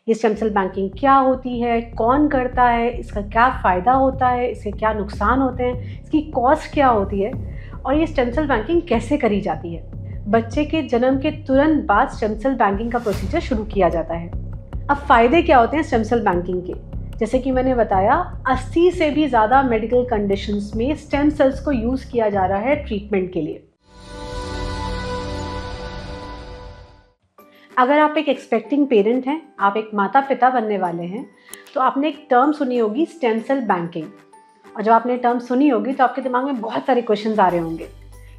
ये stem cell banking क्या होती है, कौन करता है, इसका क्या फ़ायदा होता है, इसके क्या नुकसान होते हैं, इसकी कॉस्ट क्या होती है और ये स्टेम सेल बैंकिंग कैसे करी जाती है। बच्चे के जन्म के तुरंत बाद स्टेम सेल बैंकिंग का प्रोसीजर शुरू किया जाता है। अब फ़ायदे क्या होते हैं स्टेम सेल बैंकिंग के? जैसे कि मैंने बताया, 80 से भी ज़्यादा मेडिकल कंडीशंस में स्टेम सेल्स को यूज़ किया जा रहा है ट्रीटमेंट के लिए। अगर आप एक एक्सपेक्टिंग पेरेंट हैं, आप एक माता पिता बनने वाले हैं, तो आपने एक टर्म सुनी होगी स्टेम सेल बैंकिंग। और जब आपने टर्म सुनी होगी तो आपके दिमाग में बहुत सारे क्वेश्चंस आ रहे होंगे।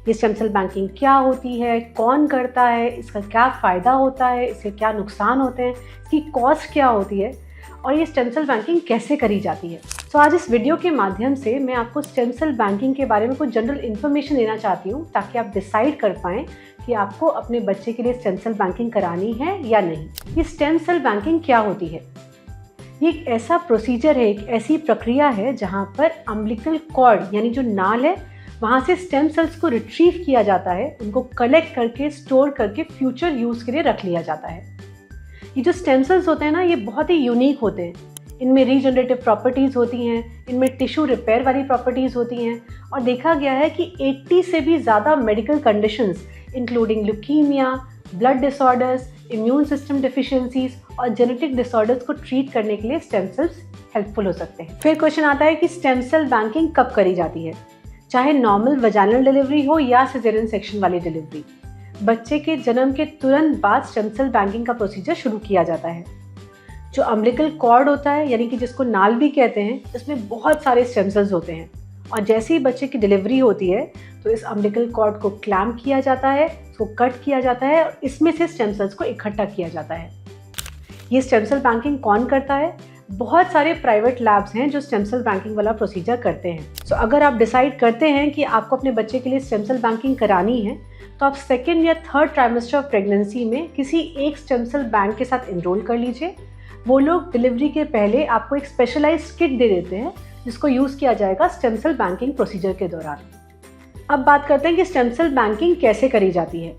ये स्टेम सेल बैंकिंग क्या होती है, कौन करता है, इसका क्या फ़ायदा होता है, इसके क्या नुकसान होते हैं, इसकी कॉस्ट क्या होती है और ये स्टेम सेल बैंकिंग कैसे करी जाती है। तो आज इस वीडियो के माध्यम से मैं आपको स्टेम सेल बैंकिंग के बारे में कुछ जनरल इन्फॉर्मेशन देना चाहती हूँ, ताकि आप डिसाइड कर पाएँ कि आपको अपने बच्चे के लिए स्टेम सेल बैंकिंग करानी है या नहीं। ये स्टेम सेल बैंकिंग क्या होती है? ये एक ऐसा प्रोसीजर है, एक ऐसी प्रक्रिया है जहाँ पर अम्बिलिकल कॉर्ड यानी जो नाल है, वहाँ से स्टेम सेल्स को रिट्रीव किया जाता है, उनको कलेक्ट करके स्टोर करके फ्यूचर यूज़ के लिए रख लिया जाता है। ये जो स्टेम सेल्स होते हैं ना, ये बहुत ही यूनिक होते हैं। इनमें रीजनरेटिव प्रॉपर्टीज़ होती हैं, इनमें टिश्यू रिपेयर वाली प्रॉपर्टीज़ होती हैं और देखा गया है कि 80 से भी ज़्यादा medical conditions including leukaemia, blood disorders, immune system deficiencies और जेनेटिक डिसऑर्डर्स को ट्रीट करने के लिए स्टेम सेल्स हेल्पफुल हो सकते हैं। फिर क्वेश्चन आता है कि स्टेम सेल बैंकिंग कब करी जाती है? चाहे नॉर्मल वजाइनल डिलीवरी हो या सिजेरियन सेक्शन वाली डिलीवरी, बच्चे के जन्म के तुरंत बाद स्टेम सेल बैंकिंग का प्रोसीजर शुरू किया जाता है। जो अम्बिलिकल कॉर्ड होता है, यानी कि जिसको नाल भी कहते हैं, इसमें बहुत सारे स्टेम सेल्स होते हैं और जैसे ही बच्चे की डिलीवरी होती है तो इस अम्बिलिकल कॉर्ड को क्लैम्प किया जाता है, उसको कट किया जाता है और इसमें से स्टेम सेल्स को इकट्ठा किया जाता है। ये स्टेम सेल बैंकिंग कौन करता है? बहुत सारे प्राइवेट लैब्स हैं जो स्टेम सेल बैंकिंग वाला प्रोसीजर करते हैं। सो अगर आप डिसाइड करते हैं कि आपको अपने बच्चे के लिए स्टेम सेल बैंकिंग करानी है, तो आप सेकेंड या थर्ड ट्राइमेस्टर ऑफ प्रेगनेंसी में किसी एक स्टेम सेल बैंक के साथ इनरोल कर लीजिए। वो लोग डिलीवरी के पहले आपको एक स्पेशलाइज्ड किट दे देते हैं जिसको यूज़ किया जाएगा स्टेम सेल बैंकिंग प्रोसीजर के दौरान। अब बात करते हैं कि स्टेम सेल बैंकिंग कैसे करी जाती है।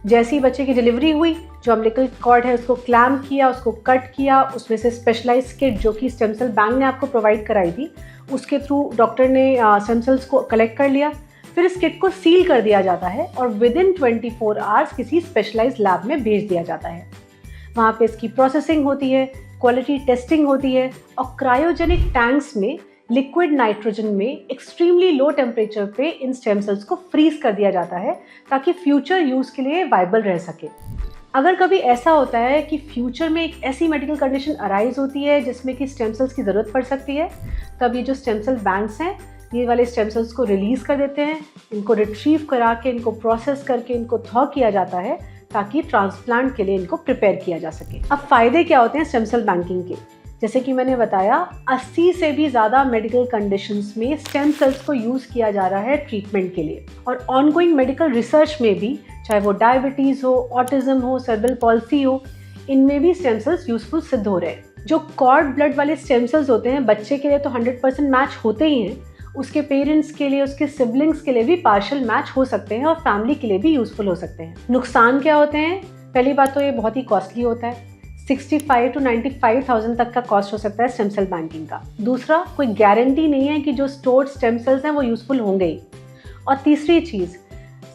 जैसे ही बच्चे की डिलीवरी हुई, जो अम्बिलिकल कॉर्ड है उसको क्लैम्प किया, उसको कट किया, उसमें से स्पेशलाइज्ड किट जो कि स्टेम सेल बैंक ने आपको प्रोवाइड कराई थी, उसके थ्रू डॉक्टर ने स्टेम सेल्स को कलेक्ट कर लिया। फिर इस किट को सील कर दिया जाता है और विद इन 24 आवर्स किसी स्पेशलाइज्ड लैब में भेज दिया जाता है। वहाँ पे इसकी प्रोसेसिंग होती है, क्वालिटी टेस्टिंग होती है और क्रायोजेनिक टैंक्स में लिक्विड नाइट्रोजन में एक्सट्रीमली लो टेम्परेचर पे इन स्टेम सेल्स को फ्रीज कर दिया जाता है ताकि फ्यूचर यूज़ के लिए वाइबल रह सके। अगर कभी ऐसा होता है कि फ्यूचर में एक ऐसी मेडिकल कंडीशन अराइज होती है जिसमें कि स्टेम सेल्स की ज़रूरत पड़ सकती है, तब ये जो स्टेम सेल बैंक्स हैं, ये वाले स्टेम सेल्स को रिलीज़ कर देते हैं, इनको रिट्रीव करा के, इनको प्रोसेस करके, इनको थॉ किया जाता है ताकि ट्रांसप्लांट के लिए इनको प्रिपेयर किया जा सके। अब फ़ायदे क्या होते हैं स्टेम सेल बैंकिंग के? जैसे कि मैंने बताया, 80 से भी ज़्यादा मेडिकल कंडीशंस में स्टेम सेल्स को यूज़ किया जा रहा है ट्रीटमेंट के लिए और ऑनगोइंग मेडिकल रिसर्च में भी, चाहे वो डायबिटीज़ हो, ऑटिज्म हो, सेरेब्रल पॉल्सी हो, इनमें भी स्टेम सेल्स यूजफुल सिद्ध हो रहे हैं। जो कॉर्ड ब्लड वाले स्टेम सेल्स होते हैं, बच्चे के लिए तो 100% मैच होते ही हैं, उसके पेरेंट्स के लिए, उसके सिबलिंग्स के लिए भी पार्शियल मैच हो सकते हैं और फैमिली के लिए भी यूजफुल हो सकते हैं। नुकसान क्या होते हैं? पहली बात तो ये बहुत ही कॉस्टली होता है, 65 to 95,000 तक का कॉस्ट हो सकता है स्टेम सेल बैंकिंग का। दूसरा, कोई गारंटी नहीं है कि जो स्टोर्ड स्टेम सेल्स हैं वो यूजफुल होंगे ही। और तीसरी चीज़,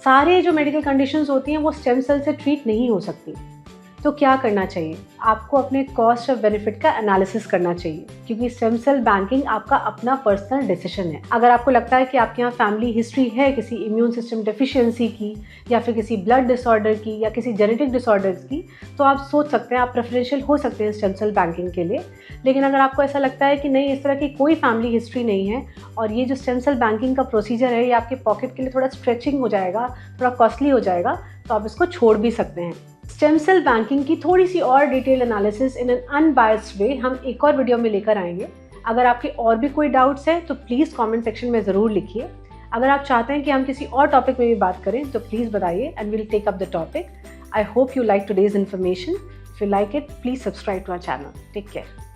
सारे जो मेडिकल कंडीशंस होती हैं वो स्टेम सेल से ट्रीट नहीं हो सकती। तो क्या करना चाहिए? आपको अपने कॉस्ट और बेनिफिट का एनालिसिस करना चाहिए, क्योंकि स्टेम सेल बैंकिंग आपका अपना पर्सनल डिसीजन है। अगर आपको लगता है कि आपके यहाँ फैमिली हिस्ट्री है किसी इम्यून सिस्टम डिफिशियंसी की या फिर किसी ब्लड डिसऑर्डर की या किसी जेनेटिक डिसऑर्डर्स की, तो आप सोच सकते हैं, आप प्रेफरेंशियल हो सकते हैं स्टेम सेल बैंकिंग के लिए। लेकिन अगर आपको ऐसा लगता है कि नहीं, इस तरह की कोई फैमिली हिस्ट्री नहीं है और ये जो स्टेम सेल बैंकिंग का प्रोसीजर है ये आपके पॉकेट के लिए थोड़ा स्ट्रेचिंग हो जाएगा, थोड़ा कॉस्टली हो जाएगा, तो आप इसको छोड़ भी सकते हैं। स्टेम सेल बैंकिंग की थोड़ी सी और detail analysis in an unbiased way हम एक और वीडियो में लेकर आएंगे। अगर आपके और भी कोई डाउट्स हैं तो प्लीज़ कमेंट सेक्शन में ज़रूर लिखिए। अगर आप चाहते हैं कि हम किसी और टॉपिक में भी बात करें तो प्लीज़ बताइए and will take up the topic. I hope you like today's information. If you like it, please subscribe to our channel. Take care.